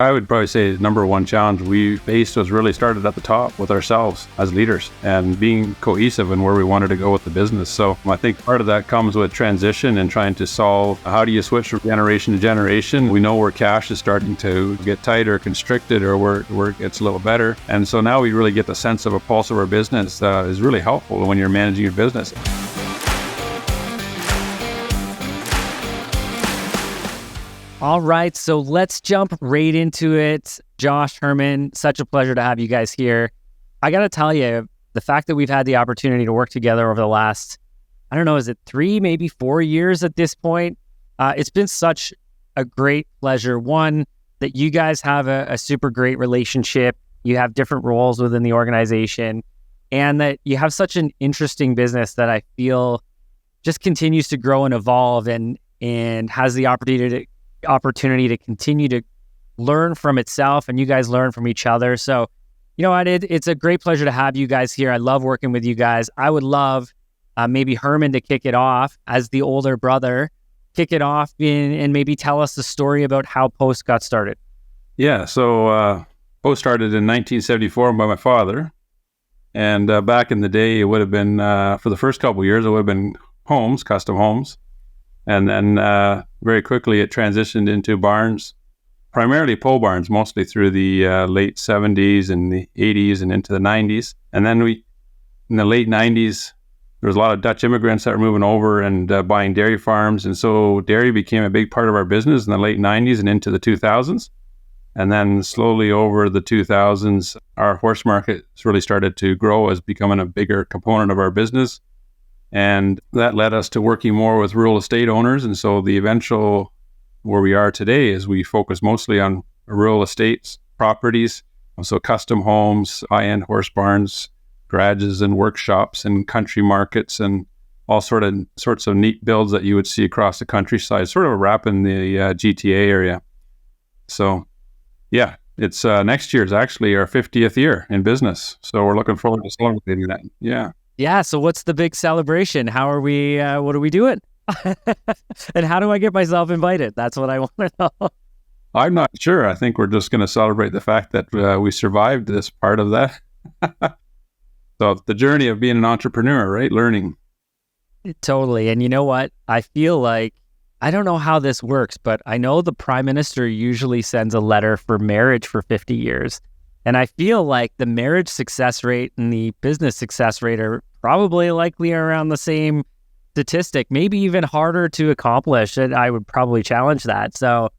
I would probably say the number one challenge we faced was really started at the top with ourselves as leaders and being cohesive in where we wanted to go with the business. So I think part of that comes with transition and trying to solve how do you switch from generation to generation. We know where cash is starting to get tight or constricted or where it gets a little better. And so now we really get the sense of a pulse of our business is really helpful when you're managing your business. All right, so let's jump right into it. Josh, Herman, such a pleasure to have you guys here. I got to tell you, the fact that we've had the opportunity to work together over the last, I don't know, is it 3, maybe 4 years at this point? It's been such a great pleasure. One, that you guys have a super great relationship. You have different roles within the organization, and that you have such an interesting business that I feel just continues to grow and evolve and has the opportunity to continue to learn from itself, and you guys learn from each other. So, you know what, it's a great pleasure to have you guys here. I love working with you guys. I would love maybe Herman to kick it off as the older brother, kick it off and maybe tell us the story about how Post got started. Yeah, so Post started in 1974 by my father. And back in the day, it would have been, for the first couple of years, it would have been homes, custom homes. And then very quickly it transitioned into barns, primarily pole barns, mostly through the late 70s and the 80s and into the 90s. And then in the late 90s, there was a lot of Dutch immigrants that were moving over and buying dairy farms. And so dairy became a big part of our business in the late 90s and into the 2000s. And then slowly over the 2000s, our horse market really started to grow as becoming a bigger component of our business. And that led us to working more with real estate owners. And so the eventual where we are today is we focus mostly on real estate properties. So custom homes, high-end horse barns, garages and workshops and country markets and all sorts of neat builds that you would see across the countryside, sort of a wrap in the GTA area. So yeah, it's next year is actually our 50th year in business. So we're looking forward to celebrating that. Yeah. Yeah, so what's the big celebration? How are we, what are we doing? And how do I get myself invited? That's what I want to know. I'm not sure. I think we're just going to celebrate the fact that we survived this part of that. So the journey of being an entrepreneur, right? Learning. Totally. And you know what? I feel like, I don't know how this works, but I know the Prime Minister usually sends a letter for marriage for 50 years. And I feel like the marriage success rate and the business success rate are probably likely around the same statistic, maybe even harder to accomplish. And I would probably challenge that. So,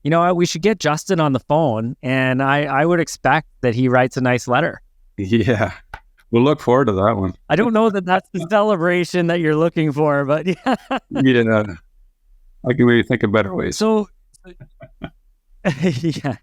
you know what, we should get Justin on the phone, and I would expect that he writes a nice letter. Yeah, we'll look forward to that one. I don't know that that's the celebration that you're looking for, but yeah. Yeah, I can maybe think of better ways. So, yeah.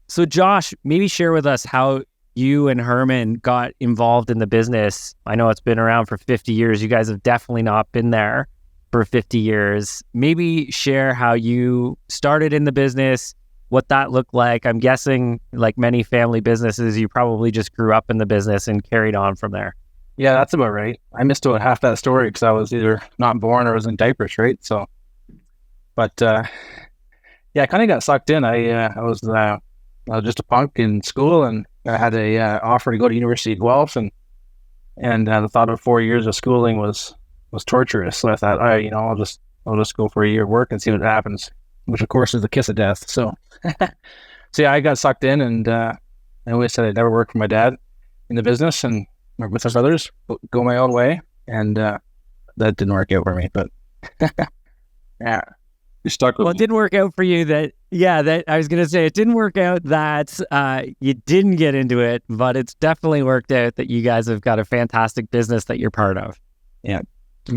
So Josh, maybe share with us how you and Herman got involved in the business. I know it's been around for 50 years. You guys have definitely not been there for 50 years. Maybe share how you started in the business, what that looked like. I'm guessing, like many family businesses, you probably just grew up in the business and carried on from there. Yeah, that's about right. I missed about half that story because I was either not born or was in diapers, right? So, but yeah, I kind of got sucked in. I was just a punk in school, and I had a offer to go to University of Guelph, and the thought of 4 years of schooling was torturous. So I thought, all right, you know, I'll just go for a year of work and see what happens, which of course is the kiss of death. So, so yeah, I got sucked in, and I always said I'd never work for my dad in the business and work with my brothers, go my own way, and that didn't work out for me. But yeah. Well, it didn't work out for you that I was going to say it didn't work out that you didn't get into it, but it's definitely worked out that you guys have got a fantastic business that you're part of. Yeah,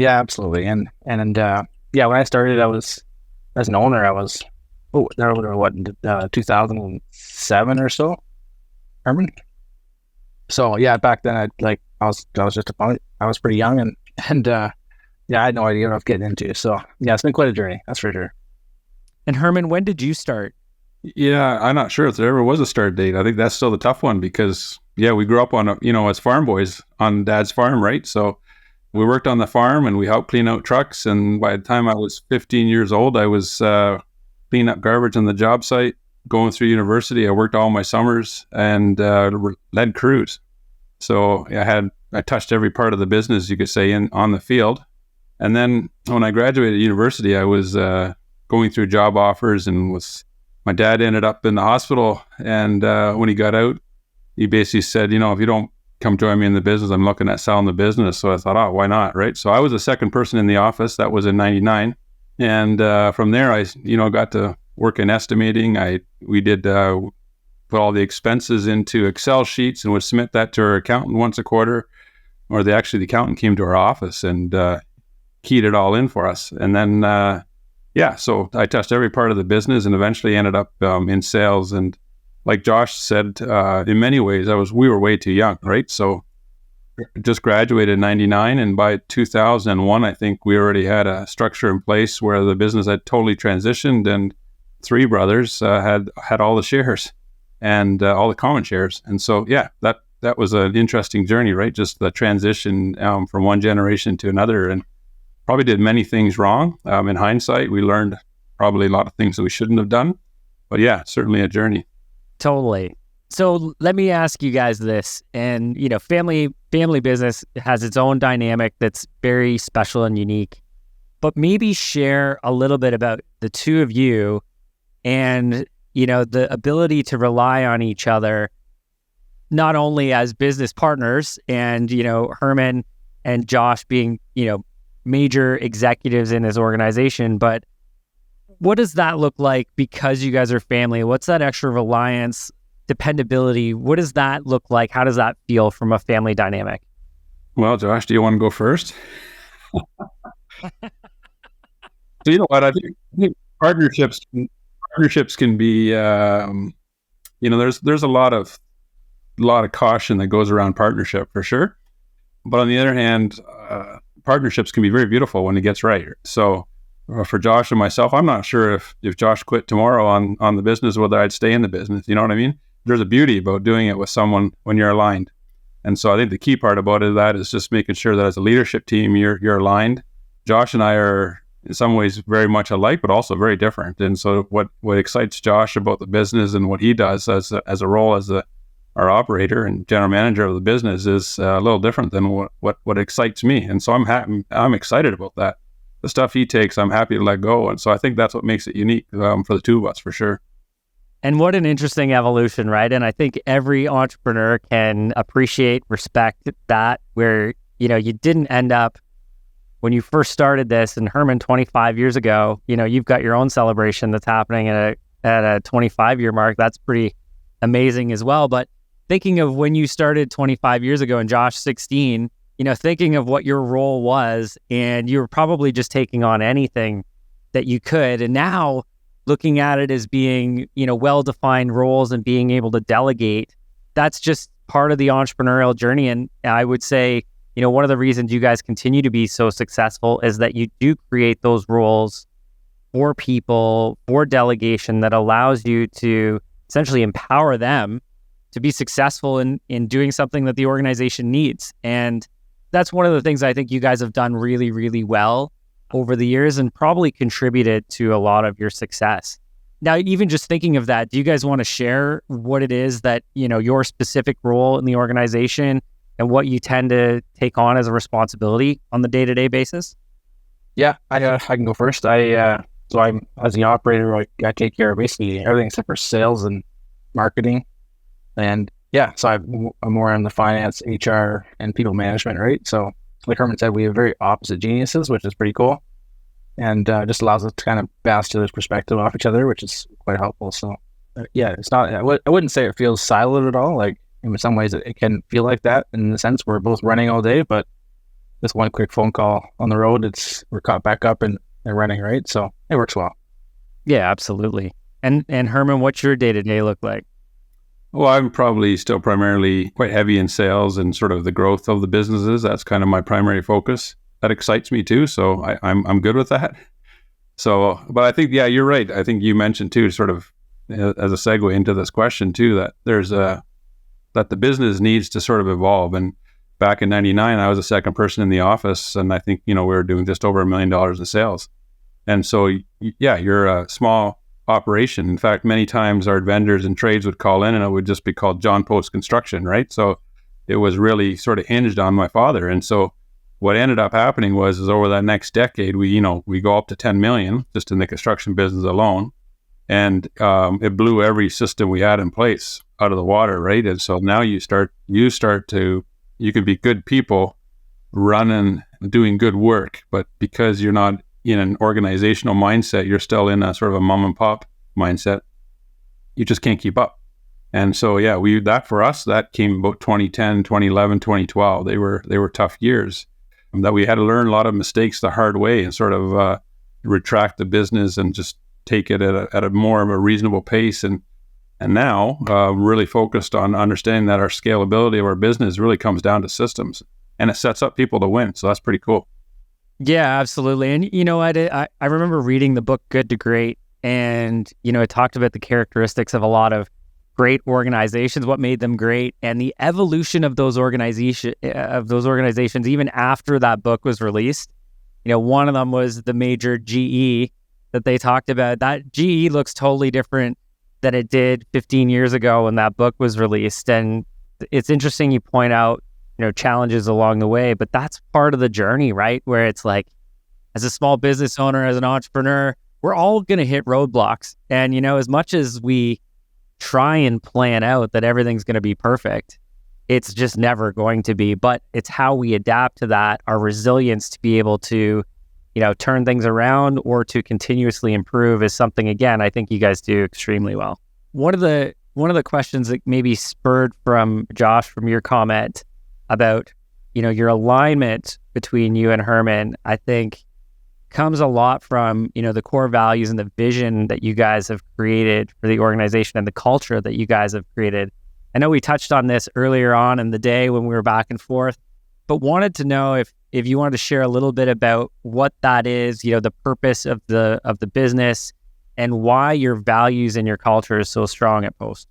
absolutely. And yeah, when I started, I was, as an owner, that was 2007 or so, Herman. So yeah, back then I was just a punk. I was pretty young and yeah, I had no idea what I was getting into. So yeah, it's been quite a journey, that's for sure. And Herman, when did you start? Yeah, I'm not sure if there ever was a start date. I think that's still the tough one because, yeah, we grew up on, as farm boys on Dad's farm, right? So we worked on the farm and we helped clean out trucks. And by the time I was 15 years old, I was cleaning up garbage on the job site. going through university, I worked all my summers and led crews. So I touched every part of the business, you could say, on the field. And then when I graduated university, I was going through job offers, and my dad ended up in the hospital. And when he got out, he basically said, if you don't come join me in the business, I'm looking at selling the business. So I thought, oh, why not, right? So I was the second person in the office. That was in '99. And from there, I got to work in estimating. We did put all the expenses into Excel sheets and would submit that to our accountant once a quarter, or the accountant came to our office and keyed it all in for us. And then, so I touched every part of the business and eventually ended up in sales. And like Josh said, in many ways, we were way too young, right? So just graduated in '99, and by 2001, I think we already had a structure in place where the business had totally transitioned, and three brothers had all the shares and all the common shares. And so, that was an interesting journey, right? Just the transition from one generation to another, and probably did many things wrong. In hindsight, we learned probably a lot of things that we shouldn't have done. But certainly a journey. Totally. So let me ask you guys this, and family business has its own dynamic that's very special and unique, but maybe share a little bit about the two of you and, the ability to rely on each other, not only as business partners and, Herman and Josh being, major executives in his organization, but what does that look like because you guys are family? What's that extra reliance, dependability? What does that look like? How does that feel from a family dynamic? Well, Josh, do you want to go first? So you know what? I think partnerships can be, there's a lot of caution that goes around partnership for sure. But on the other hand, partnerships can be very beautiful when it gets right. So for Josh and myself, I'm not sure if Josh quit tomorrow on the business, whether I'd stay in the business. You know what I mean? There's a beauty about doing it with someone when you're aligned. And so I think the key part about that is just making sure that as a leadership team, you're aligned. Josh and I are in some ways very much alike, but also very different. And so what excites Josh about the business and what he does as a role as our operator and general manager of the business is a little different than what excites me. And so I'm excited about that. The stuff he takes, I'm happy to let go. And so I think that's what makes it unique for the two of us, for sure. And what an interesting evolution, right? And I think every entrepreneur can appreciate, respect that, where, you didn't end up when you first started this, and Herman 25 years ago, you've got your own celebration that's happening at a 25-year mark. That's pretty amazing as well. But thinking of when you started 25 years ago and Josh 16, thinking of what your role was, and you were probably just taking on anything that you could. And now looking at it as being, well-defined roles and being able to delegate, that's just part of the entrepreneurial journey. And I would say, one of the reasons you guys continue to be so successful is that you do create those roles for people, for delegation, that allows you to essentially empower them to be successful in doing something that the organization needs. And that's one of the things I think you guys have done really, really well over the years, and probably contributed to a lot of your success. Now, even just thinking of that, do you guys want to share what it is that, your specific role in the organization and what you tend to take on as a responsibility on the day-to-day basis? Yeah, I can go first. So I'm, as the operator, I take care of basically everything except for sales and marketing. And so I'm more on the finance, HR, and people management, right? So like Herman said, we have very opposite geniuses, which is pretty cool. And just allows us to kind of bounce each other's perspective off each other, which is quite helpful. So it's not, I wouldn't say it feels siloed at all. Like in some ways it can feel like that in the sense we're both running all day, but this one quick phone call on the road, we're caught back up and running, right? So it works well. Yeah, absolutely. And Herman, what's your day-to-day look like? Well, I'm probably still primarily quite heavy in sales and sort of the growth of the businesses. That's kind of my primary focus. That excites me too, so I'm good with that. So, but I think, you're right. I think you mentioned too, sort of as a segue into this question too, that that the business needs to sort of evolve. And back in '99, I was the second person in the office, and I think we were doing just over $1 million in sales. And so, you're a small operation. In fact, many times our vendors and trades would call in and it would just be called John Post Construction, right? So it was really sort of hinged on my father. And so what ended up happening was over that next decade, we go up to 10 million just in the construction business alone. And it blew every system we had in place out of the water, right? And so now you can be good people running, doing good work, but because you're not in an organizational mindset, you're still in a sort of a mom and pop mindset, you just can't keep up. And so, for us, that came about 2010, 2011, 2012. They were tough years that we had to learn a lot of mistakes the hard way and sort of retract the business and just take it at a more of a reasonable pace. And now really focused on understanding that our scalability of our business really comes down to systems, and it sets up people to win. So that's pretty cool. Yeah, absolutely. And you know what? I remember reading the book Good to Great, and it talked about the characteristics of a lot of great organizations, what made them great, and the evolution of those organizations even after that book was released. One of them was the major GE that they talked about. That GE looks totally different than it did 15 years ago when that book was released. And it's interesting you point out challenges along the way, but that's part of the journey, right? Where it's like, as a small business owner, as an entrepreneur, we're all going to hit roadblocks. And, as much as we try and plan out that everything's going to be perfect, it's just never going to be. But it's how we adapt to that, our resilience to be able to, turn things around or to continuously improve is something, again, I think you guys do extremely well. One of the questions that maybe spurred from Josh, from your comment about, your alignment between you and Herman, I think comes a lot from, the core values and the vision that you guys have created for the organization and the culture that you guys have created. I know we touched on this earlier on in the day when we were back and forth, but wanted to know if you wanted to share a little bit about what that is, the purpose of the business and why your values and your culture is so strong at Post.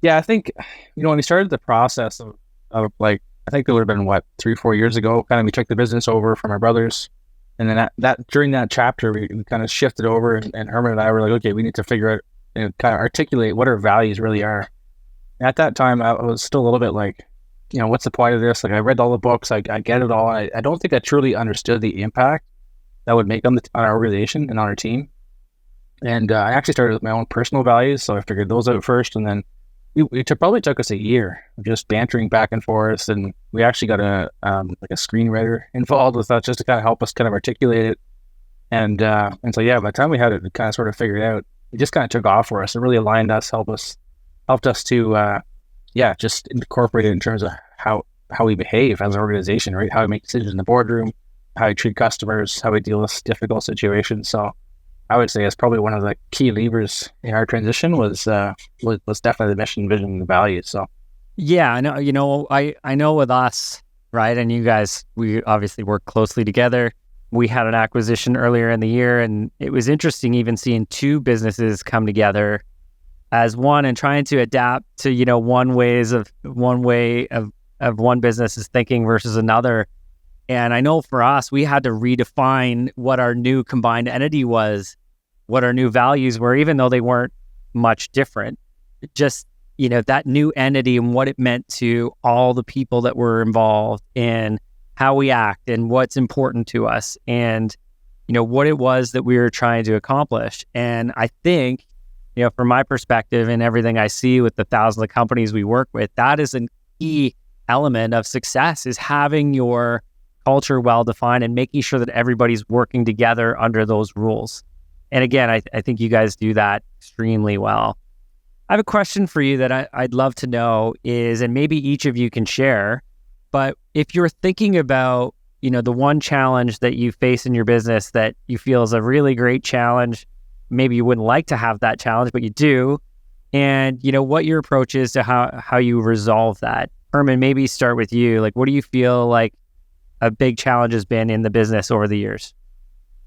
Yeah, I think, when we started the process of like, I think it would have been 3-4 years ago, kind of we took the business over from our brothers. And then that during that chapter, we kind of shifted over and Herman and I were like, okay, we need to figure out and kind of articulate what our values really are. And at that time, I was still a little bit like, what's the point of this? Like, I read all the books, I get it all. I don't think I truly understood the impact that would make on our organization and on our team. And I actually started with my own personal values. So I figured those out first. And then it probably took us a year of just bantering back and forth. And we actually got a screenwriter involved with that just to kind of help us kind of articulate it. And so, by the time we had it kind of sort of figured out, it just kind of took off for us. It really aligned us, helped us to, just incorporate it in terms of how we behave as an organization, right? How we make decisions in the boardroom, how we treat customers, how we deal with difficult situations. So I would say it's probably one of the key levers in our transition was definitely the mission, vision, and the values. So yeah, I know. I know with us, right? And you guys, we obviously work closely together. We had an acquisition earlier in the year, and it was interesting even seeing two businesses come together as one and trying to adapt to one way of one business's thinking versus another. And I know for us, we had to redefine what our new combined entity was, what our new values were, even though they weren't much different. Just, that new entity and what it meant to all the people that were involved in how we act and what's important to us and, what it was that we were trying to accomplish. And I think, from my perspective and everything I see with the thousands of companies we work with, that is a key element of success, is having your culture well-defined and making sure that everybody's working together under those rules. And again, I think you guys do that extremely well. I have a question for you that I'd love to know is, and maybe each of you can share, but if you're thinking about, the one challenge that you face in your business that you feel is a really great challenge, maybe you wouldn't like to have that challenge, but you do, and, what your approach is to how you resolve that. Herman, maybe start with you. Like, what do you feel like a big challenge has been in the business over the years?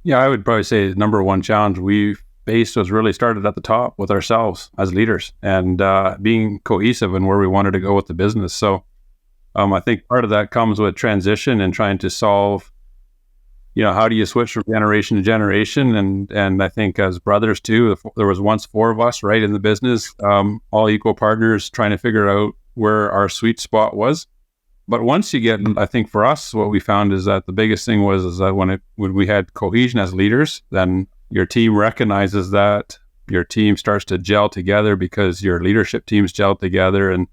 Yeah, I would probably say the number one challenge we faced was really started at the top with ourselves as leaders and being cohesive in where we wanted to go with the business. So I think part of that comes with transition and trying to solve, how do you switch from generation to generation? And I think as brothers too, there was once four of us, right, in the business, all equal partners trying to figure out where our sweet spot was. But once you get, I think for us, what we found is that the biggest thing was that when we had cohesion as leaders, then your team recognizes that, your team starts to gel together because your leadership teams gel together, and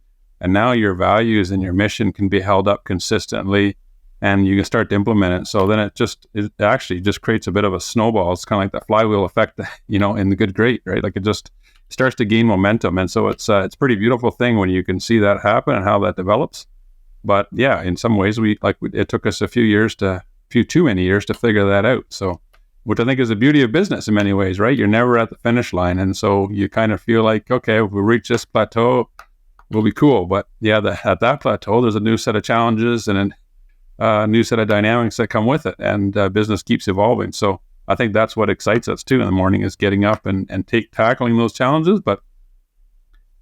now your values and your mission can be held up consistently, and you can start to implement it. So then it actually just creates a bit of a snowball. It's kind of like that flywheel effect, in the good great, right? Like it just starts to gain momentum. And so it's a pretty beautiful thing when you can see that happen and how that develops. But yeah, in some ways it took us a few too many years to figure that out. So, which I think is the beauty of business in many ways, right? You're never at the finish line. And so you kind of feel like, okay, if we reach this plateau, we'll be cool. But yeah, at that plateau, there's a new set of challenges and a new set of dynamics that come with it. And business keeps evolving. So I think that's what excites us too in the morning, is getting up and tackling those challenges,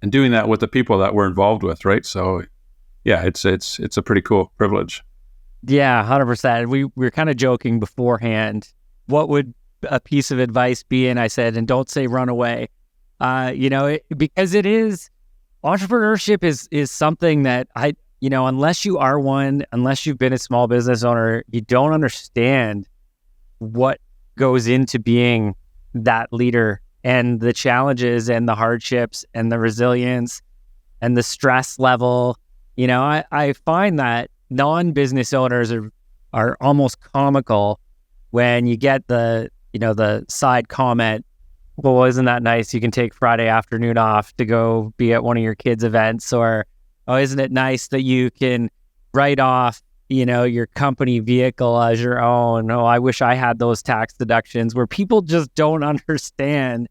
and doing that with the people that we're involved with, right? So yeah, it's a pretty cool privilege. Yeah, 100%. We were kind of joking beforehand. What would a piece of advice be? And I said, and don't say run away. Because it is, entrepreneurship is something that unless you are one, unless you've been a small business owner, you don't understand what goes into being that leader, and the challenges and the hardships and the resilience and the stress level. I find that non-business owners are almost comical when you get the side comment, well, isn't that nice? You can take Friday afternoon off to go be at one of your kids' events, or, oh, isn't it nice that you can write off, your company vehicle as your own? Oh, I wish I had those tax deductions, where people just don't understand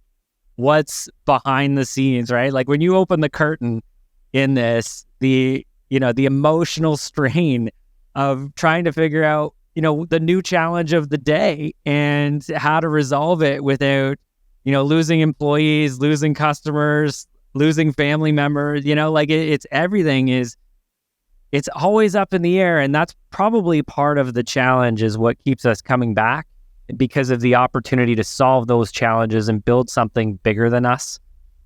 what's behind the scenes, right? Like when you open the curtain in this, the emotional strain of trying to figure out, the new challenge of the day and how to resolve it without, losing employees, losing customers, losing family members, it's everything it's always up in the air. And that's probably part of the challenge, is what keeps us coming back, because of the opportunity to solve those challenges and build something bigger than us.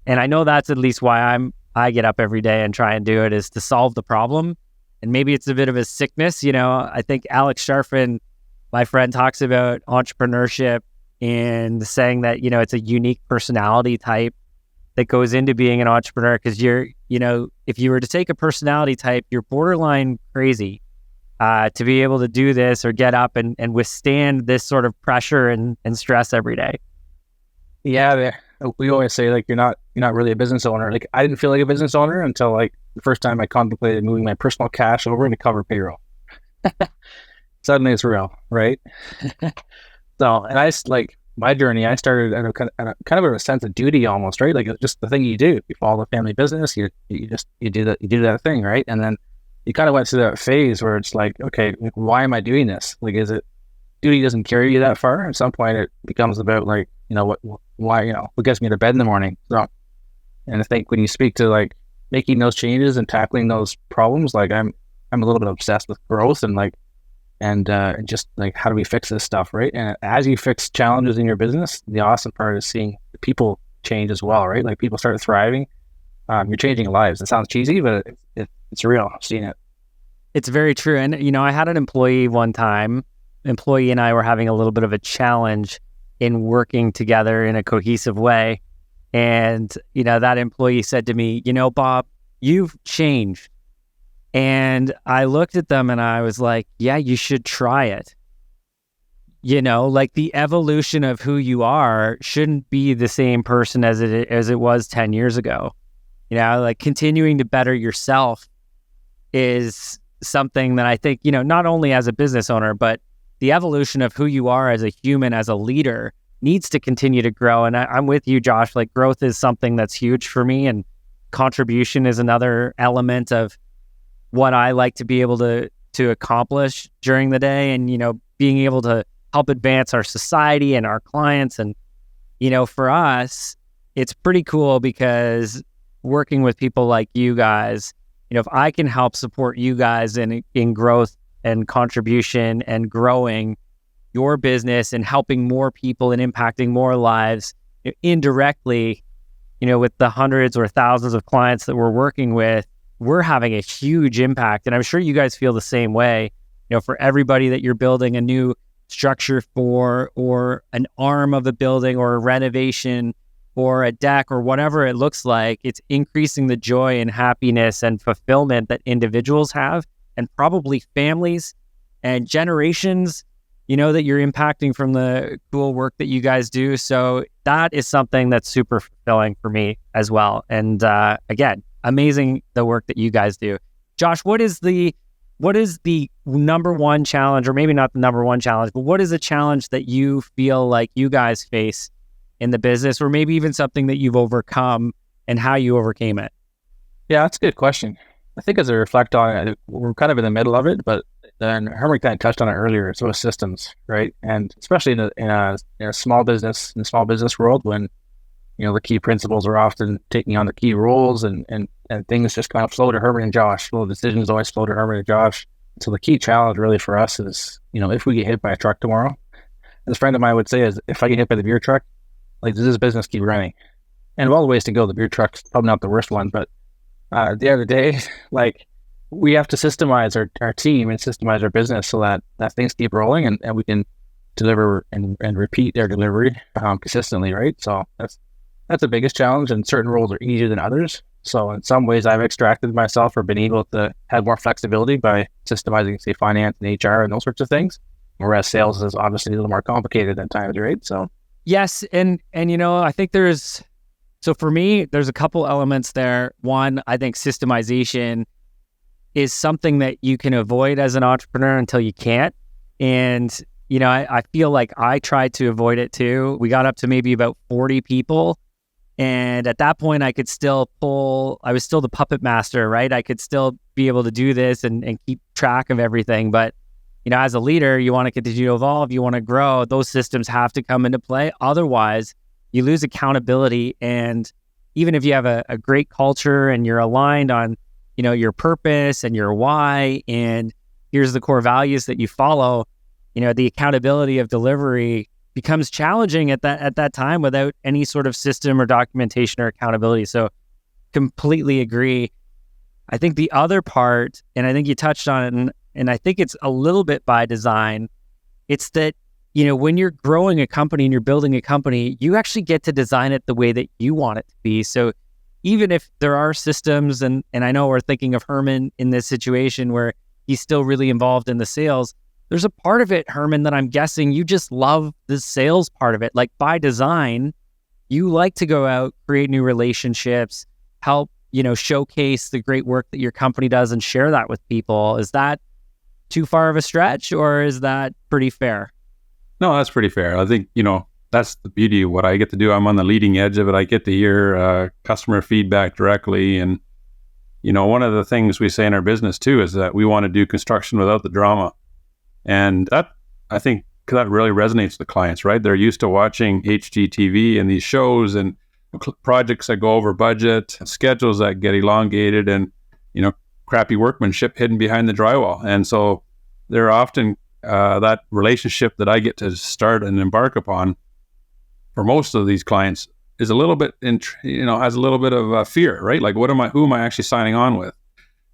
And I know that's at least why I get up every day and try and do it, is to solve the problem. And maybe it's a bit of a sickness. I think Alex Sharfin, my friend, talks about entrepreneurship and saying that, it's a unique personality type that goes into being an entrepreneur. Because if you were to take a personality type, you're borderline crazy to be able to do this or get up and withstand this sort of pressure and stress every day. Yeah, we always say, like, you're not really a business owner. Like, I didn't feel like a business owner until like the first time I contemplated moving my personal cash over to cover payroll. Suddenly it's real, right? So, and my journey, I started at kind of a sense of duty almost, right? Like, it's just the thing you do. You follow the family business, you do that thing, right? And then you kind of went through that phase where it's like, okay, why am I doing this? Like, is it duty doesn't carry you that far? At some point it becomes about like, why, what gets me to bed in the morning? So, and I think when you speak to like making those changes and tackling those problems, like I'm a little bit obsessed with growth and just like, how do we fix this stuff, right? And as you fix challenges in your business, the awesome part is seeing the people change as well, right? Like, people start thriving. You're changing lives. It sounds cheesy, but it's real. I've seen it. It's very true. And, I had an employee one time. Employee and I were having a little bit of a challenge in working together in a cohesive way. And, that employee said to me, Bob, you've changed. And I looked at them and I was like, yeah, you should try it. Like, the evolution of who you are shouldn't be the same person as it was 10 years ago. Like, continuing to better yourself is something that I think, not only as a business owner, but the evolution of who you are as a human, as a leader, needs to continue to grow. And I'm with you, Josh. Like, growth is something that's huge for me, and contribution is another element of what I like to be able to accomplish during the day, and, being able to help advance our society and our clients. And, for us, it's pretty cool because working with people like you guys, if I can help support you guys in growth and contribution and growing, your business and helping more people and impacting more lives indirectly, with the hundreds or thousands of clients that we're working with, we're having a huge impact. And I'm sure you guys feel the same way, for everybody that you're building a new structure for, or an arm of a building, or a renovation, or a deck, or whatever it looks like, it's increasing the joy and happiness and fulfillment that individuals have, and probably families and generations, that you're impacting from the cool work that you guys do. So that is something that's super fulfilling for me as well. And again, amazing the work that you guys do. Josh, what is the number one challenge, or maybe not the number one challenge, but what is a challenge that you feel like you guys face in the business, or maybe even something that you've overcome and how you overcame it? Yeah, that's a good question. I think as I reflect on it, we're kind of in the middle of it, but then Herman kind of touched on it earlier. So it's systems, right? And especially in a small business, in the small business world, when the key principals are often taking on the key roles, and things just kind of flow to Herman and Josh. Well, decisions always flow to Herman and Josh. So the key challenge really for us is, if we get hit by a truck tomorrow, as a friend of mine would say, is if I get hit by the beer truck, like, does this business keep running? And of all the ways to go, the beer truck's probably not the worst one, but at the end of the day, like, we have to systemize our team and systemize our business so that things keep rolling, and we can deliver and repeat their delivery consistently, right? So that's the biggest challenge, and certain roles are easier than others. So in some ways, I've extracted myself or been able to have more flexibility by systemizing, say, finance and HR and those sorts of things, whereas sales is obviously a little more complicated at times, right? So yes, and I think so for me, there's a couple elements there. One, I think systemization is something that you can avoid as an entrepreneur until you can't. And, I feel like I tried to avoid it too. We got up to maybe about 40 people. And at that point, I was still the puppet master, right? I could still be able to do this and keep track of everything. But, as a leader, you want to continue to evolve, you want to grow. Those systems have to come into play. Otherwise, you lose accountability. And even if you have a great culture and you're aligned on, your purpose and your why, and here's the core values that you follow, the accountability of delivery becomes challenging at that time without any sort of system or documentation or accountability. So completely agree. I think the other part, and I think you touched on it, and I think it's a little bit by design, it's that, when you're growing a company and you're building a company, you actually get to design it the way that you want it to be. So even if there are systems, and I know we're thinking of Herman in this situation where he's still really involved in the sales, there's a part of it, Herman, that I'm guessing you just love the sales part of it. Like, by design, you like to go out, create new relationships, help, showcase the great work that your company does and share that with people. Is that too far of a stretch, or is that pretty fair? No, that's pretty fair. I think, that's the beauty of what I get to do. I'm on the leading edge of it. I get to hear customer feedback directly. And, one of the things we say in our business too is that we want to do construction without the drama. And that, I think, that really resonates with clients, right? They're used to watching HGTV and these shows and projects that go over budget, schedules that get elongated, and, crappy workmanship hidden behind the drywall. And so they're often that relationship that I get to start and embark upon for most of these clients is a little bit, has a little bit of fear, right? Like, who am I actually signing on with?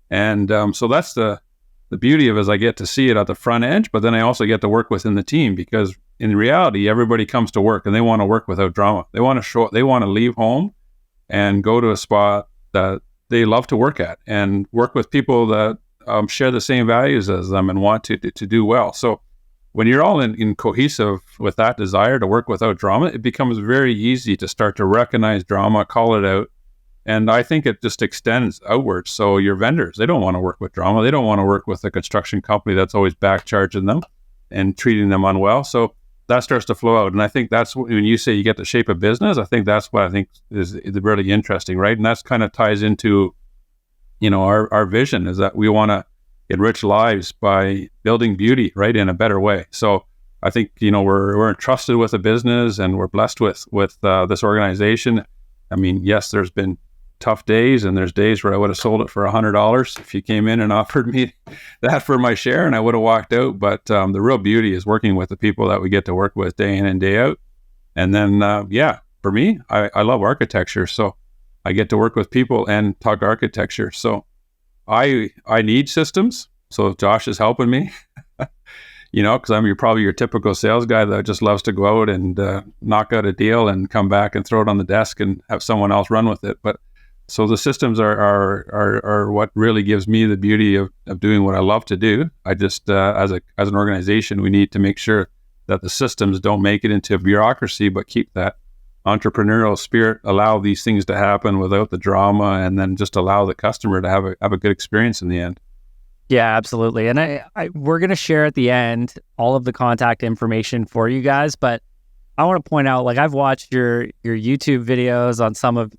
And so that's the beauty of it, is I get to see it at the front edge, but then I also get to work within the team, because in reality, everybody comes to work and they want to work without drama. They want to leave home and go to a spot that they love to work at and work with people that share the same values as them and want to do well. So when you're all in cohesive with that desire to work without drama, it becomes very easy to start to recognize drama, call it out. And I think it just extends outwards. So your vendors, they don't want to work with drama. They don't want to work with a construction company that's always back charging them and treating them unwell. So that starts to flow out. And I think that's when you say you get to shape a business, I think that's what I think is really interesting, right? And that's kind of ties into, our vision is that we want to enrich lives by building beauty, right, in a better way. So I think, we're entrusted with a business, and we're blessed with this organization. I mean, yes, there's been tough days, and there's days where I would have sold it for $100 if you came in and offered me that for my share, and I would have walked out. But the real beauty is working with the people that we get to work with day in and day out. And then, for me, I love architecture, so I get to work with people and talk architecture. So I need systems. So Josh is helping me, because I'm probably your typical sales guy that just loves to go out and knock out a deal and come back and throw it on the desk and have someone else run with it. But so the systems are what really gives me the beauty of doing what I love to do. I just, as an organization, we need to make sure that the systems don't make it into a bureaucracy, but keep that entrepreneurial spirit, allow these things to happen without the drama, and then just allow the customer to have a good experience in the end. Yeah, absolutely. And we're going to share at the end all of the contact information for you guys, but I want to point out, like, I've watched your YouTube videos on some of,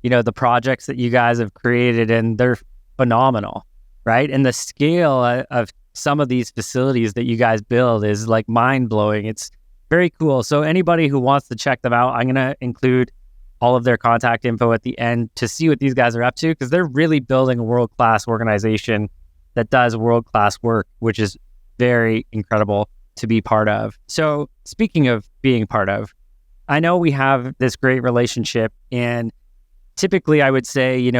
the projects that you guys have created, and they're phenomenal, right? And the scale of some of these facilities that you guys build is like mind-blowing. It's very cool. So anybody who wants to check them out, I'm going to include all of their contact info at the end to see what these guys are up to, because they're really building a world-class organization that does world-class work, which is very incredible to be part of. So speaking of being part of, I know we have this great relationship, and typically I would say,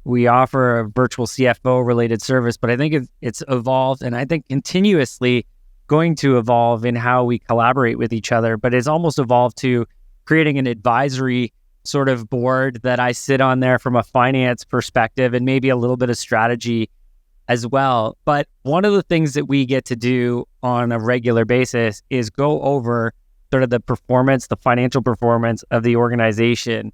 we offer a virtual CFO related service, but I think it's evolved, and I think continuously going to evolve in how we collaborate with each other, but it's almost evolved to creating an advisory sort of board that I sit on there from a finance perspective and maybe a little bit of strategy as well. But one of the things that we get to do on a regular basis is go over sort of the financial performance of the organization.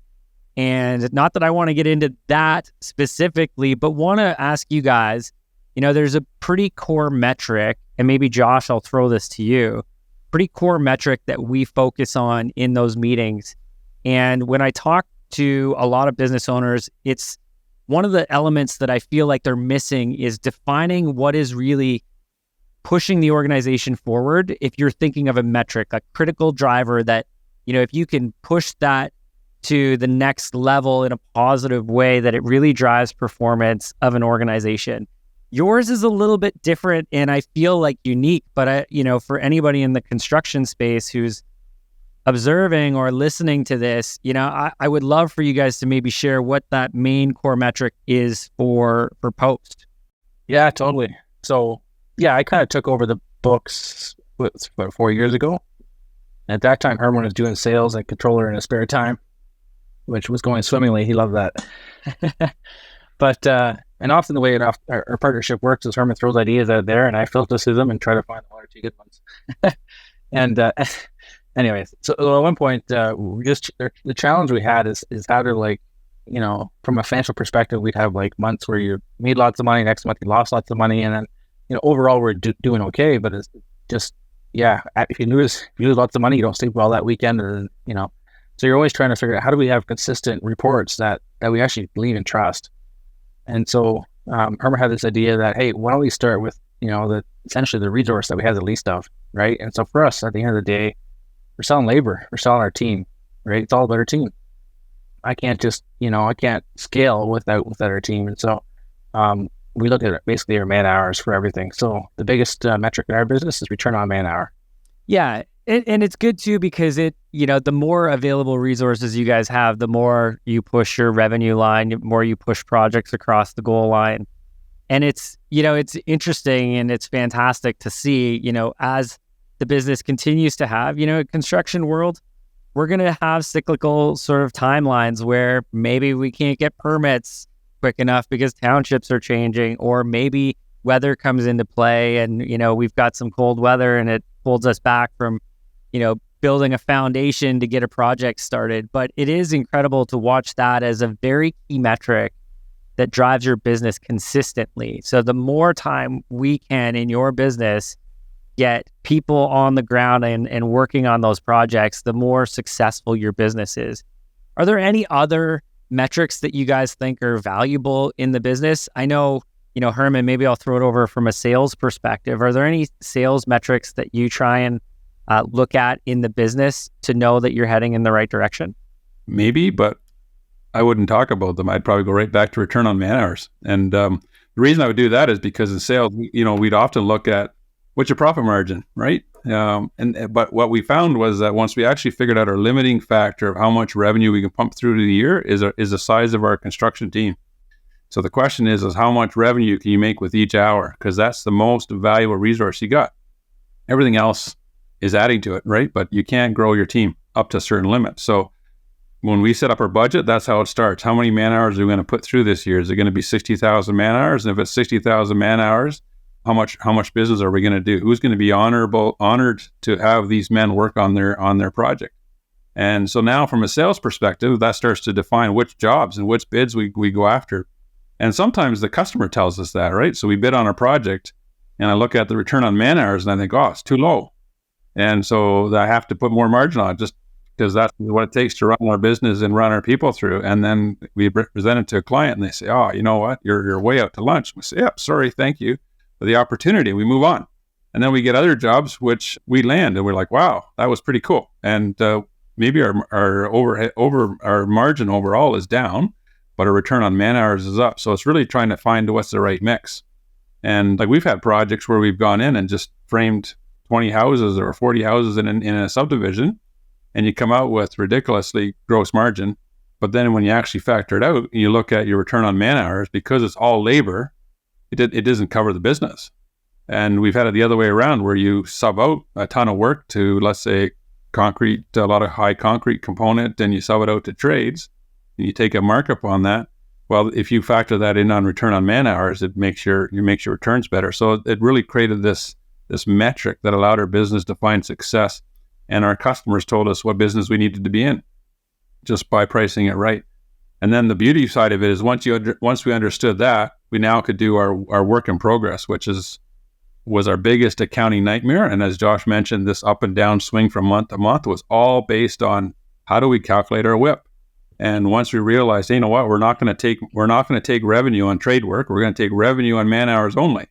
And not that I want to get into that specifically, but want to ask you guys, there's a pretty core metric, and maybe Josh, I'll throw this to you, pretty core metric that we focus on in those meetings. And when I talk to a lot of business owners, it's one of the elements that I feel like they're missing is defining what is really pushing the organization forward. If you're thinking of a metric, a critical driver that, if you can push that to the next level in a positive way, that it really drives performance of an organization. Yours is a little bit different and I feel like unique, but for anybody in the construction space who's observing or listening to this, I would love for you guys to maybe share what that main core metric is for Post. Yeah, totally. So I kind of took over the books about 4 years ago. At that time, Herman was doing sales and controller in his spare time, which was going swimmingly. He loved that. But and often the way our partnership works is Herman throws ideas out there, and I filter through them and try to find one or two good ones. And anyways, so at one point, the challenge we had is how to, from a financial perspective, we'd have like months where you made lots of money, next month you lost lots of money, and then overall we're doing okay. But it's just if you lose lots of money, you don't sleep well that weekend, or so you're always trying to figure out how do we have consistent reports that we actually believe and trust. And so Herman had this idea that, hey, why don't we start with, essentially the resource that we have the least of, right? And so for us, at the end of the day, we're selling labor, we're selling our team, right? It's all about our team. I can't just, I can't scale without our team. And so we look at basically our man hours for everything. So the biggest metric in our business is return on man hour. Yeah. And it's good too, because the more available resources you guys have, the more you push your revenue line, the more you push projects across the goal line. And it's interesting and it's fantastic to see, as the business continues to have, construction world, we're going to have cyclical sort of timelines where maybe we can't get permits quick enough because townships are changing, or maybe weather comes into play and, we've got some cold weather and it holds us back from building a foundation to get a project started. But it is incredible to watch that as a very key metric that drives your business consistently. So the more time we can in your business get people on the ground and working on those projects, the more successful your business is. Are there any other metrics that you guys think are valuable in the business? I know, Herman, maybe I'll throw it over from a sales perspective. Are there any sales metrics that you try and look at in the business to know that you're heading in the right direction? Maybe, but I wouldn't talk about them. I'd probably go right back to return on man hours. And the reason I would do that is because in sales, we'd often look at what's your profit margin, right? But what we found was that once we actually figured out our limiting factor of how much revenue we can pump through to the year is the size of our construction team. So the question is how much revenue can you make with each hour? Because that's the most valuable resource you got. Everything else is adding to it, right? But you can't grow your team up to a certain limit. So when we set up our budget, that's how it starts. How many man hours are we going to put through this year? Is it going to be 60,000 man hours? And if it's 60,000 man hours, how much business are we going to do? Who's going to be honored to have these men work on their project? And so now from a sales perspective, that starts to define which jobs and which bids we go after. And sometimes the customer tells us that, right? So we bid on a project and I look at the return on man hours and I think, oh, it's too low. And so I have to put more margin on it just because that's what it takes to run our business and run our people through. And then we present it to a client and they say, oh, you know what? You're way out to lunch. We say, yeah, sorry, thank you for the opportunity. We move on. And then we get other jobs which we land and we're like, wow, that was pretty cool. And maybe our margin overall is down, but our return on man hours is up. So it's really trying to find what's the right mix. And like we've had projects where we've gone in and just framed 20 houses or 40 houses in a subdivision, and you come out with ridiculously gross margin. But then when you actually factor it out, you look at your return on man hours, because it's all labor, it doesn't cover the business. And we've had it the other way around where you sub out a ton of work to, let's say, concrete, a lot of high concrete component, and you sub it out to trades. You take a markup on that. Well, if you factor that in on return on man hours, it makes your returns better. So it really created this metric that allowed our business to find success. And our customers told us what business we needed to be in just by pricing it right. And then the beauty side of it is once we understood that, we now could do our work in progress, which was our biggest accounting nightmare. And as Josh mentioned, this up and down swing from month to month was all based on how do we calculate our WIP. And once we realized, hey, you know what, we're not going to take revenue on trade work. We're going to take revenue on man hours only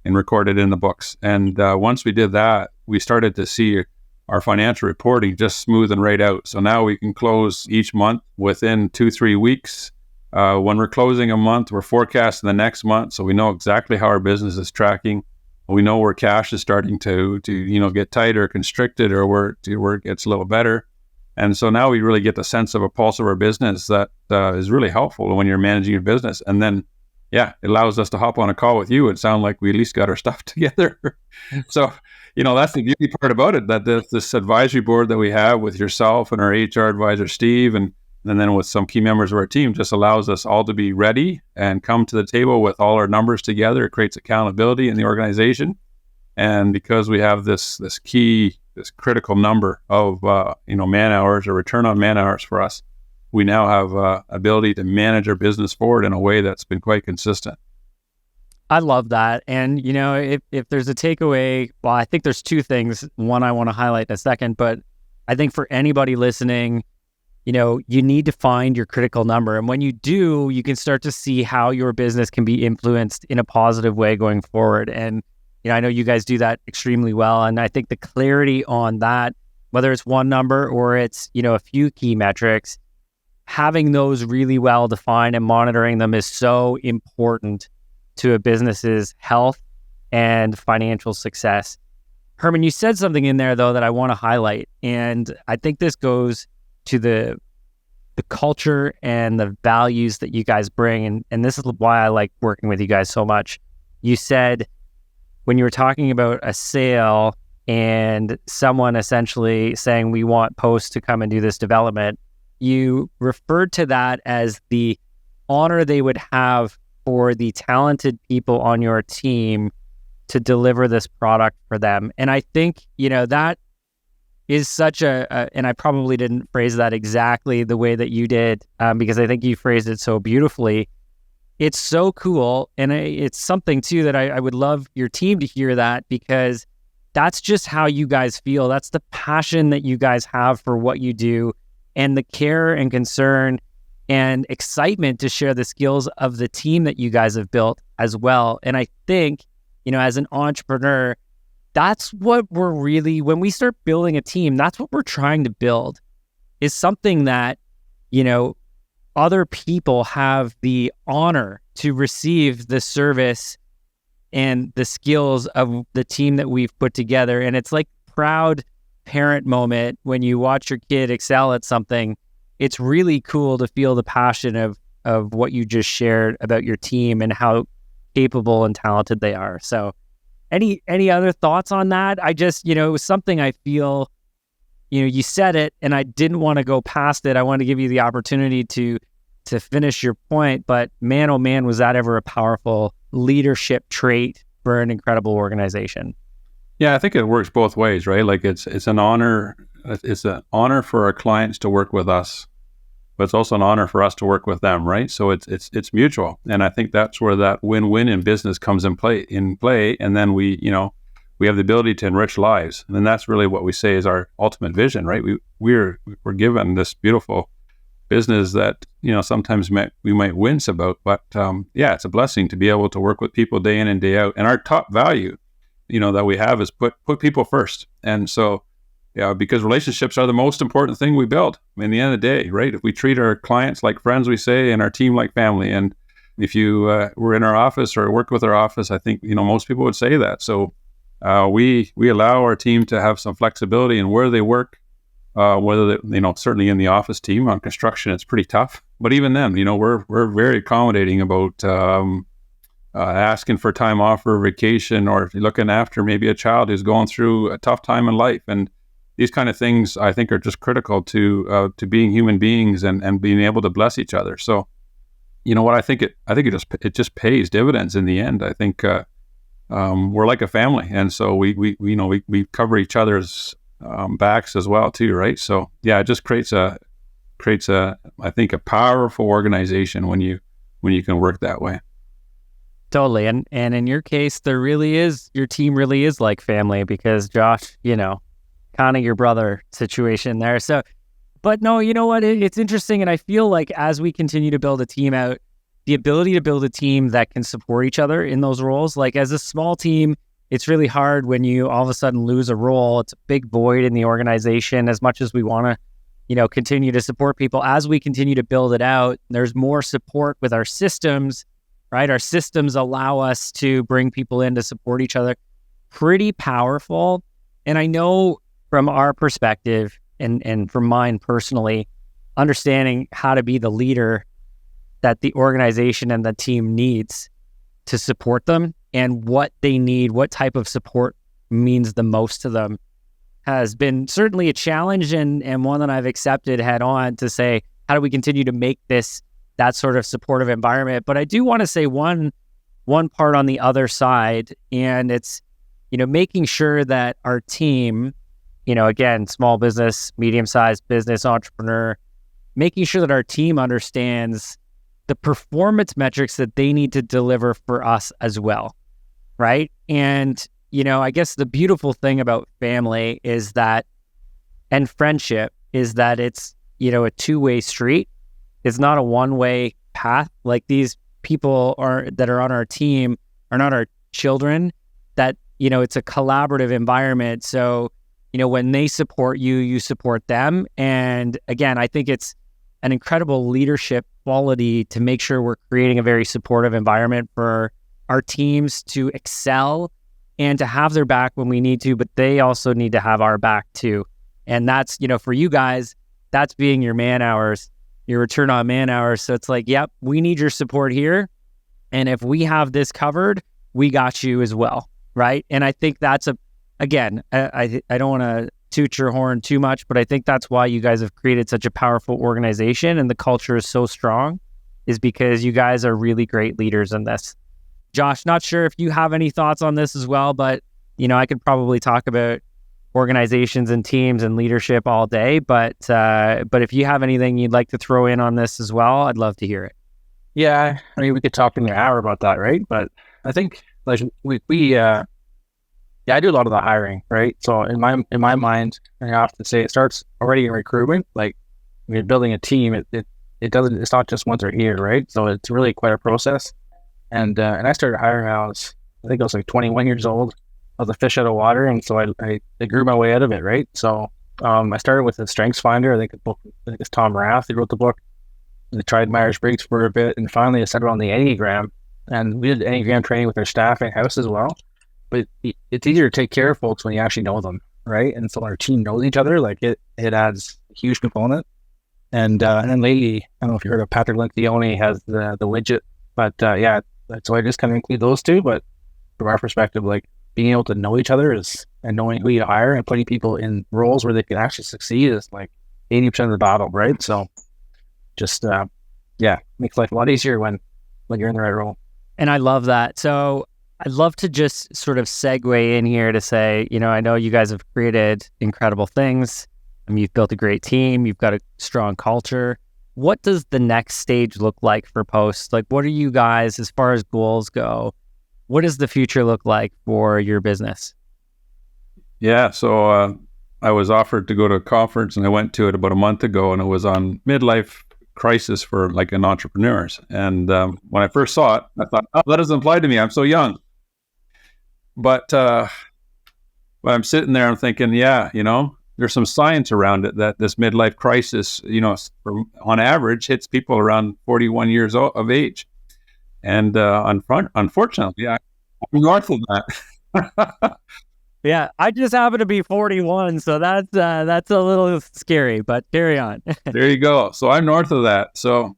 and record it in the books. And once we did that, we started to see our financial reporting just smoothing right out. So now we can close each month within 2-3 weeks. When we're closing a month, we're forecasting the next month, so we know exactly how our business is tracking. We know where cash is starting to get tight or constricted, or where it gets a little better. And so now we really get the sense of a pulse of our business that is really helpful when you're managing your business. And then, yeah, it allows us to hop on a call with you and sound like we at least got our stuff together. So, that's the beauty part about it, that this advisory board that we have with yourself and our HR advisor, Steve, and then with some key members of our team just allows us all to be ready and come to the table with all our numbers together. It creates accountability in the organization. And because we have this critical number of man hours or return on man hours for us, we now have ability to manage our business forward in a way that's been quite consistent. I love that. And, if there's a takeaway, well, I think there's two things. One I want to highlight in a second, but I think for anybody listening, you need to find your critical number. And when you do, you can start to see how your business can be influenced in a positive way going forward. And, I know you guys do that extremely well. And I think the clarity on that, whether it's one number or it's, a few key metrics, having those really well defined and monitoring them is so important to a business's health and financial success. Herman, you said something in there, though, that I want to highlight. And I think this goes to the culture and the values that you guys bring. And this is why I like working with you guys so much. You said when you were talking about a sale and someone essentially saying, we want Post to come and do this development, you referred to that as the honor they would have for the talented people on your team to deliver this product for them. And I think, that is such and I probably didn't phrase that exactly the way that you did, because I think you phrased it so beautifully. It's so cool. And it's something too that I would love your team to hear that, because that's just how you guys feel. That's the passion that you guys have for what you do, and the care and concern and excitement to share the skills of the team that you guys have built as well. And I think, as an entrepreneur, that's what we're really, when we start building a team, that's what we're trying to build, is something that, other people have the honor to receive the service and the skills of the team that we've put together. And it's like proud parent moment when you watch your kid excel at something. It's really cool to feel the passion of what you just shared about your team and how capable and talented they are. So any other thoughts on that? I just, it was something I feel, you said it and I didn't want to go past it. I want to give you the opportunity to finish your point, but man, oh man, was that ever a powerful leadership trait for an incredible organization. Yeah, I think it works both ways, right? Like it's an honor. It's an honor for our clients to work with us, but it's also an honor for us to work with them, right? So it's mutual, and I think that's where that win-win in business comes in play. And then we have the ability to enrich lives, and then that's really what we say is our ultimate vision, right? We're given this beautiful business that sometimes we might wince about, but it's a blessing to be able to work with people day in and day out. And our top value, that we have is put people first. And so, because relationships are the most important thing we build. In the end of the day, right? If we treat our clients like friends, we say, and our team like family. And if you were in our office or worked with our office, I think most people would say that. So we allow our team to have some flexibility in where they work. Whether they, certainly in the office team on construction, it's pretty tough. But even then, we're very accommodating about asking for time off or vacation, or if you're looking after maybe a child who's going through a tough time in life. And these kind of things, I think, are just critical to being human beings and being able to bless each other. So, what I think it just pays dividends in the end. I think we're like a family, and so we cover each other's backs as well too, right? So it just creates a I think a powerful organization when you can work that way. Totally. And in your case, your team really is like family, because Josh, kind of your brother situation there. So, but no, you know what? It's interesting. And I feel like as we continue to build a team out, the ability to build a team that can support each other in those roles, like as a small team, it's really hard when you all of a sudden lose a role. It's a big void in the organization. As much as we want to, continue to support people, as we continue to build it out, there's more support with our systems, right? Our systems allow us to bring people in to support each other. Pretty powerful. And I know from our perspective and from mine personally, understanding how to be the leader that the organization and the team needs to support them, and what they need, what type of support means the most to them, has been certainly a challenge and one that I've accepted head on to say, how do we continue to make this that sort of supportive environment? But I do want to say one part on the other side, and it's, making sure that our team, again, small business, medium-sized business, entrepreneur, making sure that our team understands the performance metrics that they need to deliver for us as well. Right. And, I guess the beautiful thing about family is that, and friendship, is that it's, a two-way street. It's not a one-way path. Like, these people that are on our team are not our children, that, it's a collaborative environment. So, when they support you, you support them. And again, I think it's an incredible leadership quality to make sure we're creating a very supportive environment for our teams to excel and to have their back when we need to, but they also need to have our back too. And that's, for you guys, that's being your man hours, your return on man hours. So it's like, yep, we need your support here. And if we have this covered, we got you as well. Right. And I think that's again, I don't want to toot your horn too much, but I think that's why you guys have created such a powerful organization and the culture is so strong, is because you guys are really great leaders in this. Josh, not sure if you have any thoughts on this as well, but, I could probably talk about organizations and teams and leadership all day, but if you have anything you'd like to throw in on this as well, I'd love to hear it. Yeah. I mean, we could talk in an hour about that, right? But I think like I do a lot of the hiring, right? So in my mind, I have to say it starts already in recruitment. Like, when you're building a team, it's not just once they're here, right? So it's really quite a process. And I started hiring when I think I was like 21 years old. I was a fish out of water, and so I grew my way out of it, right? So I started with a strengths finder. I think it's Tom Rath who wrote the book. I tried Myers-Briggs for a bit, and finally I settled on the Enneagram. And we did Enneagram training with our staff in-house as well. But it's easier to take care of folks when you actually know them, right? And so our team knows each other. Like it adds a huge component. And then lately, I don't know if you heard of Patrick Lencioni has the widget, but so I just kind of include those two. But from our perspective, like being able to know each other and knowing who you hire and putting people in roles where they can actually succeed is like 80% of the battle, right? So just makes life a lot easier when you're in the right role. And I love that. So I'd love to just sort of segue in here to say, I know you guys have created incredible things. I mean, you've built a great team. You've got a strong culture. What does the next stage look like for Post? Like, what are you guys, as far as goals go, what does the future look like for your business? Yeah. So I was offered to go to a conference, and I went to it about a month ago, and it was on midlife crisis for like an entrepreneurs. And when I first saw it, I thought, oh, that doesn't apply to me. I'm so young. But when I'm sitting there, I'm thinking, there's some science around it that this midlife crisis, on average hits people around 41 years of age. And unfortunately, I'm north of that. Yeah, I just happen to be 41, so that's a little scary, but carry on. There you go. So I'm north of that. So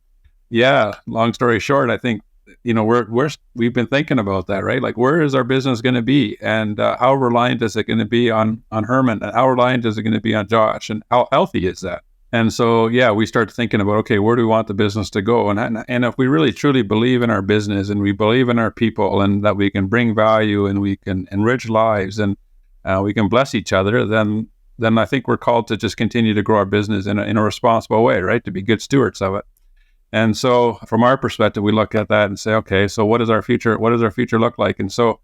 yeah, long story short, I think, we've been thinking about that, right? Like, where is our business going to be, and how reliant is it going to be on Herman, and how reliant is it going to be on Josh, and how healthy is that? And so, we start thinking about, okay, where do we want the business to go? And if we really truly believe in our business, and we believe in our people, and that we can bring value, and we can enrich lives, and we can bless each other, then I think we're called to just continue to grow our business in a responsible way, right? To be good stewards of it. And so from our perspective, we look at that and say, okay, so what does our future look like? And so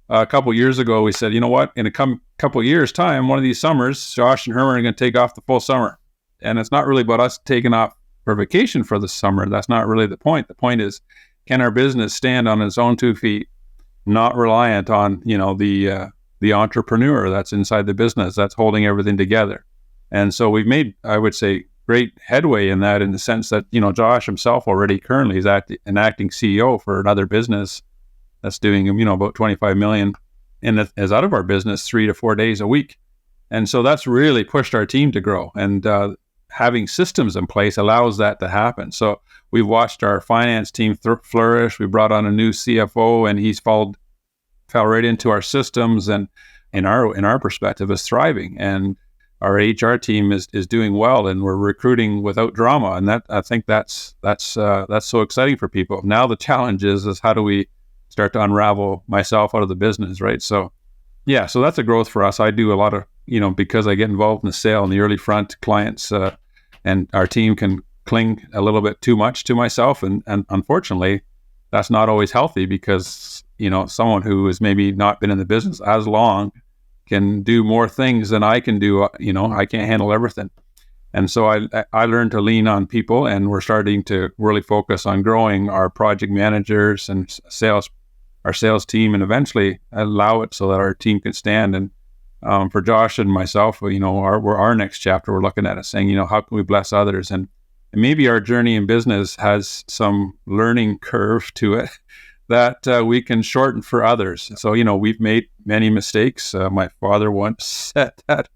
a couple of years ago, we said, you know what, in a couple of years' time, one of these summers, Josh and Herman are going to take off the full summer. And it's not really about us taking off for vacation for the summer. That's not really the point. The point is, can our business stand on its own 2 feet, not reliant on, the entrepreneur that's inside the business, that's holding everything together? And so we've made, I would say, great headway in that, in the sense that, Josh himself already currently is an acting CEO for another business that's doing, about 25 million, and is out of our business 3 to 4 days a week. And so that's really pushed our team to grow, and having systems in place allows that to happen. So we've watched our finance team flourish. We brought on a new CFO, and he's fell right into our systems, and in our perspective is thriving. And our HR team is doing well, and we're recruiting without drama. And that, I think that's so exciting for people. Now the challenge is how do we start to unravel myself out of the business, right? So so that's a growth for us. I do a lot of, because I get involved in the sale and the early front clients, and our team can cling a little bit too much to myself. And unfortunately, that's not always healthy, because, someone who has maybe not been in the business as long can do more things than I can do. I can't handle everything. And so I learned to lean on people, and we're starting to really focus on growing our project managers and our sales team, and eventually allow it so that our team can stand. And for Josh and myself, our next chapter, we're looking at it saying, how can we bless others? And maybe our journey in business has some learning curve to it that we can shorten for others. So, we've made many mistakes. My father once said that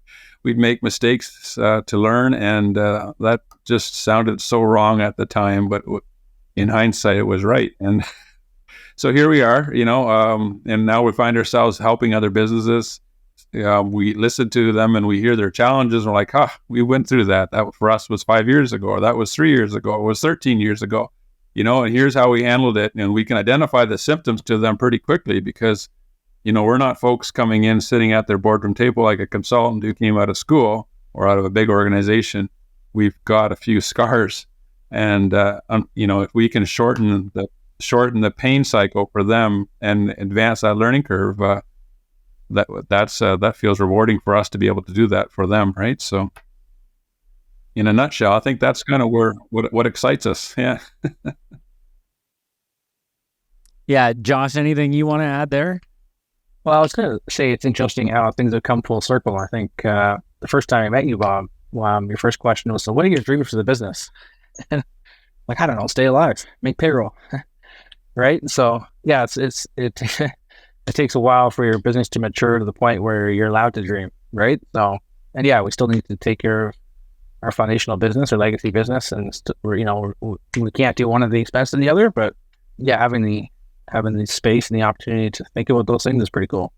we'd make mistakes to learn, and that just sounded so wrong at the time, but in hindsight, it was right. And so here we are, and now we find ourselves helping other businesses. We listen to them, and we hear their challenges, and we're like, we went through that. That for us was 5 years ago, or that was 3 years ago, or it was 13 years ago. And here's how we handled it. And we can identify the symptoms to them pretty quickly, because, we're not folks coming in, sitting at their boardroom table like a consultant who came out of school or out of a big organization. We've got a few scars. And, if we can shorten the pain cycle for them and advance that learning curve, that feels rewarding for us to be able to do that for them. Right. So, in a nutshell, I think that's kind of what excites us. Yeah. Yeah, Josh, anything you want to add there? Well, I was going to say it's interesting how things have come full circle. I think the first time I met you, Bob, your first question was, so what are your dreams for the business? And like, I don't know, stay alive, make payroll, right? So yeah, it it takes a while for your business to mature to the point where you're allowed to dream, right? So, and yeah, we still need to take care of our foundational business or legacy business, and we can't do one at the expense of the other. But yeah, having the space and the opportunity to think about those things is pretty cool.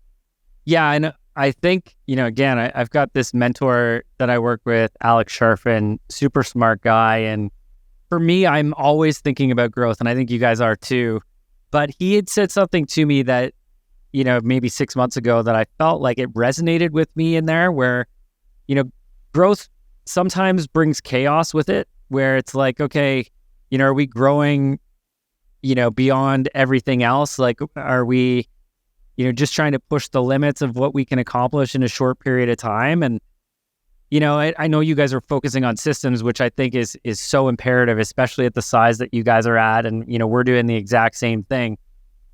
Yeah, and I think, again, I've got this mentor that I work with, Alex Sharfin, super smart guy. And for me, I'm always thinking about growth, and I think you guys are too. But he had said something to me that, maybe 6 months ago that I felt like it resonated with me in there where, growth sometimes brings chaos with it, where it's like, okay, are we growing, beyond everything else? Like, are we, just trying to push the limits of what we can accomplish in a short period of time? And, I know you guys are focusing on systems, which I think is so imperative, especially at the size that you guys are at. And, we're doing the exact same thing.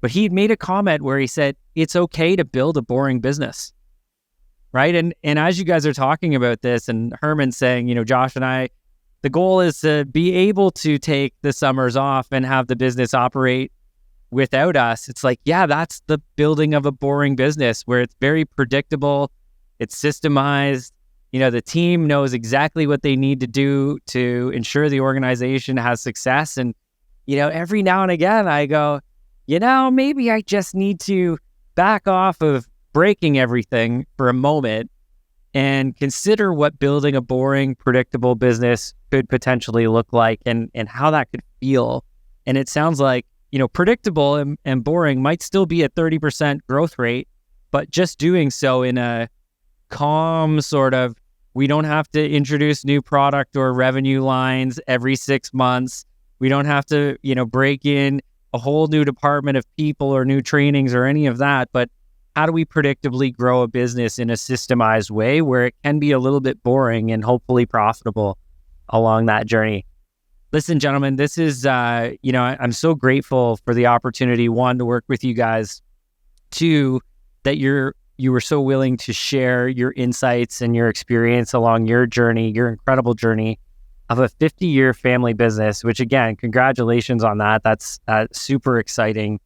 But he made a comment where he said, it's okay to build a boring business. Right. And as you guys are talking about this, and Herman saying, Josh and I, the goal is to be able to take the summers off and have the business operate without us. It's like, yeah, that's the building of a boring business where it's very predictable. It's systemized. The team knows exactly what they need to do to ensure the organization has success. And, every now and again I go, maybe I just need to back off of breaking everything for a moment and consider what building a boring, predictable business could potentially look like and how that could feel. And it sounds like, predictable and boring might still be a 30% growth rate, but just doing so in a calm sort of, we don't have to introduce new product or revenue lines every 6 months. We don't have to, break in a whole new department of people or new trainings or any of that. But how do we predictably grow a business in a systemized way where it can be a little bit boring and hopefully profitable along that journey? Listen, gentlemen, this is, I'm so grateful for the opportunity, one, to work with you guys, two, that you were so willing to share your insights and your experience along your journey, your incredible journey of a 50-year family business, which again, congratulations on that. That's super exciting.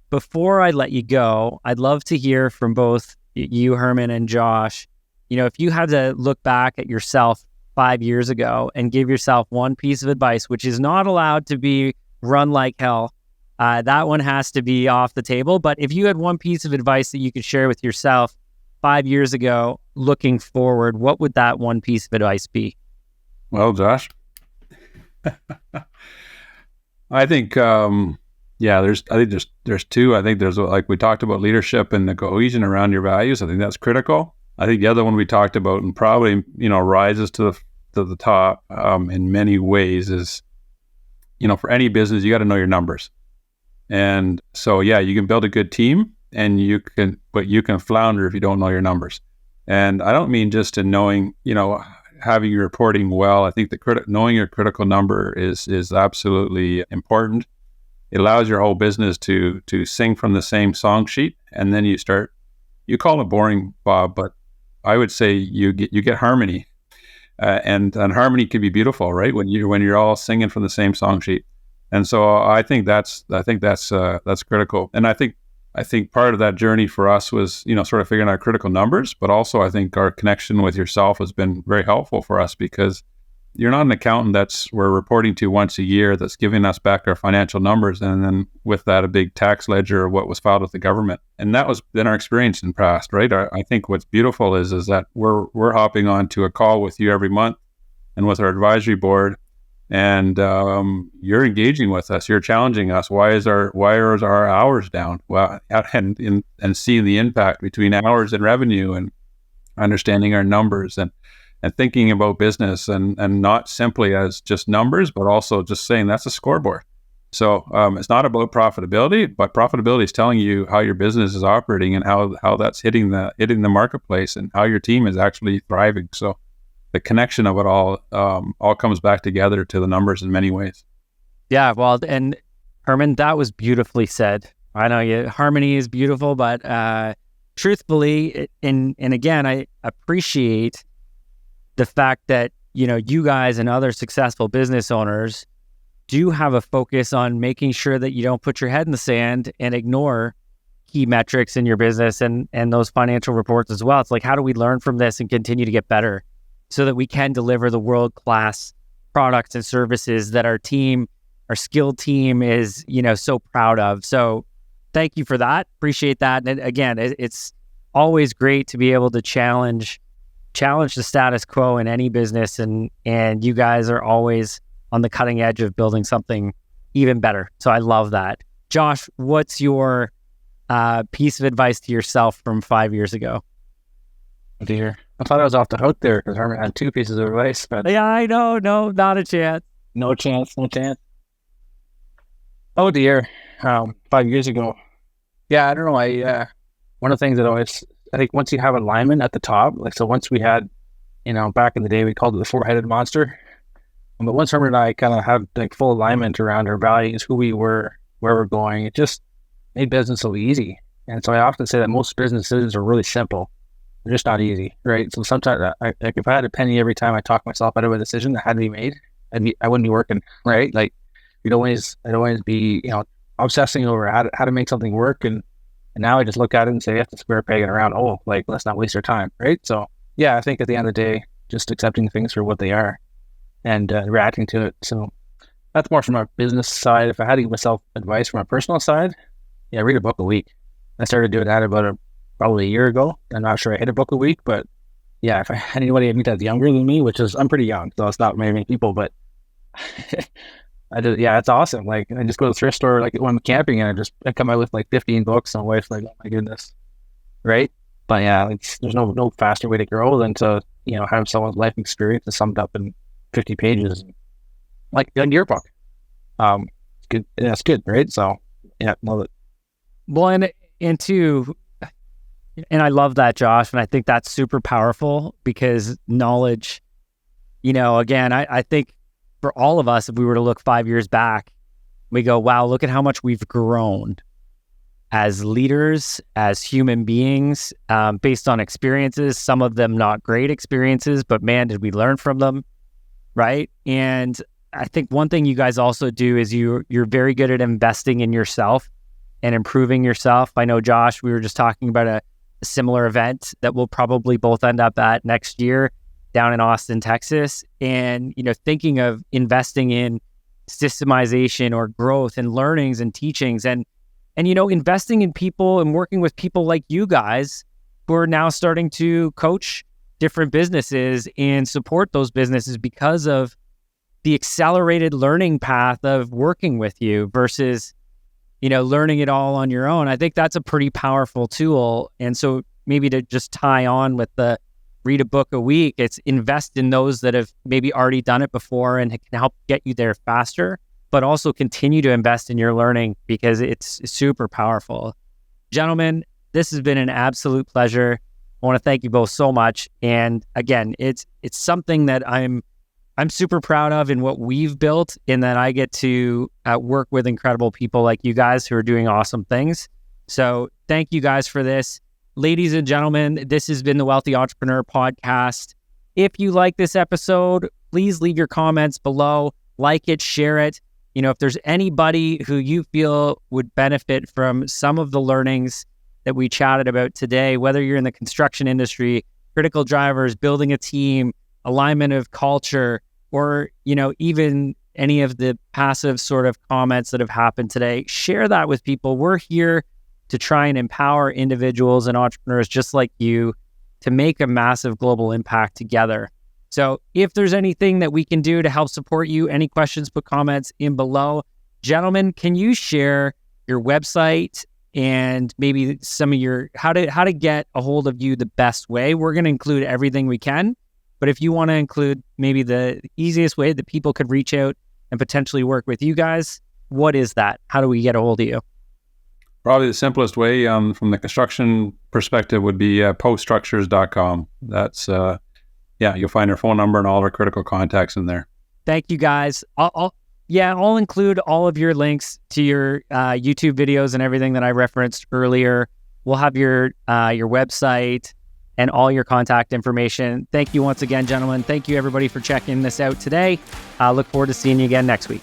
Before I let you go, I'd love to hear from both you, Herman, and Josh. If you had to look back at yourself 5 years ago and give yourself one piece of advice, which is not allowed to be run like hell, that one has to be off the table. But if you had one piece of advice that you could share with yourself 5 years ago, looking forward, what would that one piece of advice be? Well, Josh, I think, there's two. I think there's, like we talked about, leadership and the cohesion around your values. I think that's critical. I think the other one we talked about and probably, rises to the top in many ways is, for any business, you got to know your numbers. And so, yeah, you can build a good team but you can flounder if you don't know your numbers. And I don't mean just in knowing, having your reporting well. I think knowing your critical number is absolutely important. It allows your whole business to sing from the same song sheet, and then you call it boring, Bob, but I would say you get harmony, and harmony can be beautiful, right? When you're all singing from the same song sheet, and so I think that's critical. And I think part of that journey for us was sort of figuring out critical numbers, but also I think our connection with yourself has been very helpful for us, because you're not an accountant we're reporting to once a year that's giving us back our financial numbers, and then with that a big tax ledger of what was filed with the government. And that was been our experience in the past, right? I think what's beautiful is that we're hopping on to a call with you every month and with our advisory board, and you're engaging with us, you're challenging us. Why are our hours down? Well, and seeing the impact between hours and revenue, and understanding our numbers, and thinking about business and not simply as just numbers, but also just saying that's a scoreboard. So it's not about profitability, but profitability is telling you how your business is operating and how that's hitting the marketplace and how your team is actually thriving. So the connection of it all comes back together to the numbers in many ways. Yeah, well, and Herman, that was beautifully said. I know harmony is beautiful, but truthfully, and again, I appreciate the fact that you guys and other successful business owners do have a focus on making sure that you don't put your head in the sand and ignore key metrics in your business and those financial reports as well. It's like, how do we learn from this and continue to get better so that we can deliver the world-class products and services that our skilled team is, so proud of. So thank you for that. Appreciate that. And again, it's always great to be able to challenge the status quo in any business. And you guys are always on the cutting edge of building something even better. So I love that. Josh, what's your piece of advice to yourself from 5 years ago? Oh dear. I thought I was off the hook there because Herman had 2 pieces of advice, but Yeah, I know. No, not a chance. no chance. Oh dear. 5 years ago. Yeah, I don't know. One of the things that I think once you have alignment at the top, like, so once we had, back in the day, we called it the 4-headed monster. But once Herman and I kind of had like full alignment around our values, who we were, where we're going, it just made business so easy. And so I often say that most businesses are really simple. They're just not easy, right? So sometimes, if I had a penny every time I talked myself out of a decision that had to be made, I wouldn't be working, right? Like, I'd always be, obsessing over how to make something work. And now I just look at it and say, that's a square peg in a round hole. Like, let's not waste our time, right? So yeah, I think at the end of the day, just accepting things for what they are and reacting to it. So that's more from a business side. If I had to give myself advice from a personal side, yeah, read a book a week. I started doing that about probably a year ago. I'm not sure I hit a book a week, but yeah, if I had anybody I meet that's younger than me, which is, I'm pretty young, so it's not many people, but it's awesome. Like, I just go to the thrift store, like when I'm camping, and I come out with like 15 books, and my wife's like, oh my goodness, right? But yeah, there's no faster way to grow than to, have someone's life experience summed up in 50 pages, like a yearbook. It's good. Yeah, it's good, right? So yeah, love it. Well, and I love that, Josh. And I think that's super powerful because knowledge, again, I think for all of us, if we were to look 5 years back, we go, wow, look at how much we've grown as leaders, as human beings, based on experiences, some of them not great experiences, but man, did we learn from them, right? And I think one thing you guys also do is you're very good at investing in yourself and improving yourself. I know, Josh, we were just talking about a similar event that we'll probably both end up at next year down in Austin, Texas. And, thinking of investing in systemization or growth and learnings and teachings and investing in people and working with people like you guys who are now starting to coach different businesses and support those businesses because of the accelerated learning path of working with you versus, learning it all on your own. I think that's a pretty powerful tool. And so maybe to just tie on with the read a book a week, it's invest in those that have maybe already done it before and can help get you there faster, but also continue to invest in your learning because it's super powerful. Gentlemen, this has been an absolute pleasure. I want to thank you both so much. And again, it's something that I'm super proud of in what we've built, and that I get to work with incredible people like you guys who are doing awesome things. So thank you guys for this. Ladies and gentlemen, this has been the Wealthy Entrepreneur Podcast. If you like this episode, please leave your comments below, like it, share it. If there's anybody who you feel would benefit from some of the learnings that we chatted about today, whether you're in the construction industry, critical drivers, building a team, alignment of culture, or, even any of the passive sort of comments that have happened today, share that with people. We're here to try and empower individuals and entrepreneurs just like you to make a massive global impact together. So if there's anything that we can do to help support you, any questions, put comments in below. Gentlemen, can you share your website and maybe some of your, how to get a hold of you the best way? We're going to include everything we can, but if you want to include maybe the easiest way that people could reach out and potentially work with you guys, what is that? How do we get a hold of you? Probably the simplest way from the construction perspective would be poststructures.com. That's, you'll find our phone number and all our critical contacts in there. Thank you, guys. I'll include all of your links to your YouTube videos and everything that I referenced earlier. We'll have your website and all your contact information. Thank you once again, gentlemen. Thank you, everybody, for checking this out today. I look forward to seeing you again next week.